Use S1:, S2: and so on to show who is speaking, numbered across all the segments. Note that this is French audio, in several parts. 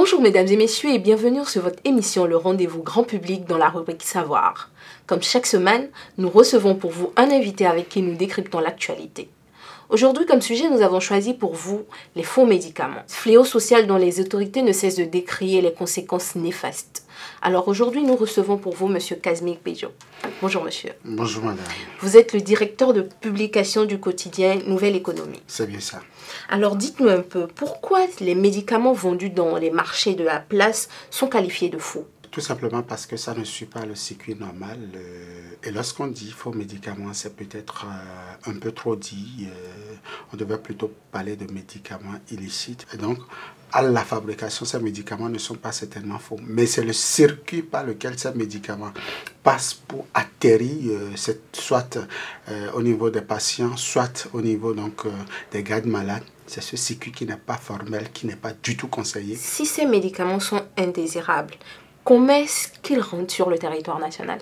S1: Bonjour mesdames et messieurs et bienvenue sur votre émission Le Rendez-vous Grand Public dans la rubrique Savoir. Comme chaque semaine, nous recevons pour vous un invité avec qui nous décryptons l'actualité. Aujourd'hui, comme sujet, nous avons choisi pour vous les faux médicaments. Fléau social dont les autorités ne cessent de décrier les conséquences néfastes. Alors aujourd'hui, nous recevons pour vous Monsieur Kazmik Bejo. Bonjour monsieur.
S2: Bonjour madame.
S1: Vous êtes le directeur de publication du quotidien Nouvelle Économie.
S2: C'est bien ça.
S1: Alors dites-nous un peu, pourquoi les médicaments vendus dans les marchés de la place sont qualifiés de faux?
S2: Tout simplement parce que ça ne suit pas le circuit normal. Et lorsqu'on dit faux médicaments, c'est peut-être un peu trop dit. On devait plutôt parler de médicaments illicites. Et donc, à la fabrication, ces médicaments ne sont pas certainement faux. Mais c'est le circuit par lequel ces médicaments passent pour atterrir, soit au niveau des patients, soit au niveau des gardes malades. C'est ce circuit qui n'est pas formel, qui n'est pas du tout conseillé.
S1: Si ces médicaments sont indésirables, comment est-ce qu'ils rentrent sur le territoire national?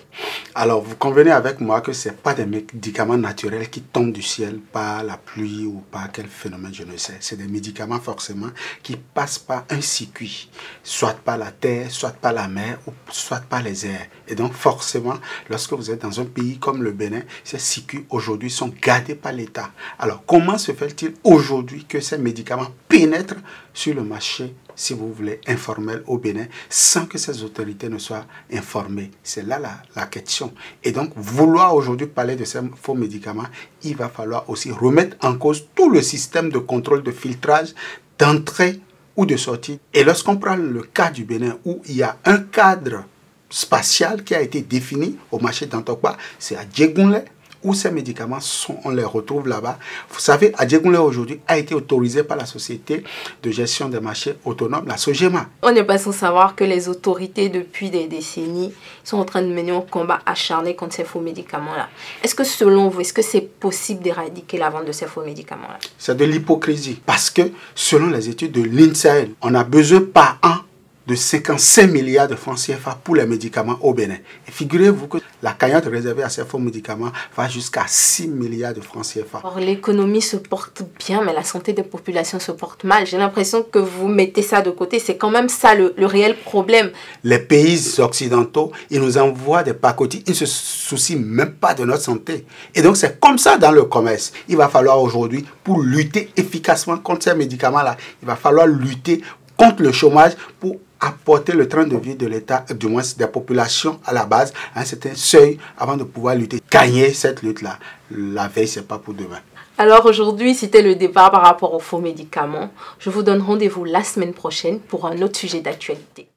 S2: Alors, vous convenez avec moi que ce n'est pas des médicaments naturels qui tombent du ciel par la pluie ou par quel phénomène, je ne sais. C'est des médicaments forcément qui passent par un circuit, soit par la terre, soit par la mer, ou soit par les airs. Et donc, forcément, lorsque vous êtes dans un pays comme le Bénin, ces circuits aujourd'hui sont gardés par l'État. Alors, comment se fait-il aujourd'hui que ces médicaments pénètrent sur le marché, si vous voulez, informel au Bénin, sans que ces autorités ne soient informées? C'est là la question. Et donc, vouloir aujourd'hui parler de ces faux médicaments, il va falloir aussi remettre en cause tout le système de contrôle, de filtrage, d'entrée ou de sortie. Et lorsqu'on prend le cas du Bénin, où il y a un cadre spatial qui a été défini au marché d'Antokwa, c'est à Djegunle, où ces médicaments on les retrouve là-bas. Vous savez, Adjegunle aujourd'hui a été autorisé par la société de gestion des marchés autonomes, la SOGEMA.
S1: On n'est pas sans savoir que les autorités, depuis des décennies, sont en train de mener un combat acharné contre ces faux médicaments-là. Est-ce que selon vous, est-ce que c'est possible d'éradiquer la vente de ces faux médicaments-là? C'est
S2: de l'hypocrisie. Parce que selon les études de l'INSAE, on a besoin par an de 55 milliards de francs CFA pour les médicaments au Bénin. Et figurez-vous que la cagnotte réservée à ces faux médicaments va jusqu'à 6 milliards de francs CFA.
S1: Or, l'économie se porte bien, mais la santé des populations se porte mal. J'ai l'impression que vous mettez ça de côté. C'est quand même ça le réel problème.
S2: Les pays occidentaux, ils nous envoient des pacotis. Ils ne se soucient même pas de notre santé. Et donc, c'est comme ça dans le commerce. Il va falloir aujourd'hui, pour lutter efficacement contre ces médicaments-là, il va falloir lutter contre le chômage pour apporter le train de vie de l'État, du moins des populations à la base, à un certain seuil avant de pouvoir lutter. Gagner cette lutte-là, la veille, c'est pas pour demain.
S1: Alors aujourd'hui, c'était le débat par rapport aux faux médicaments. Je vous donne rendez-vous la semaine prochaine pour un autre sujet d'actualité.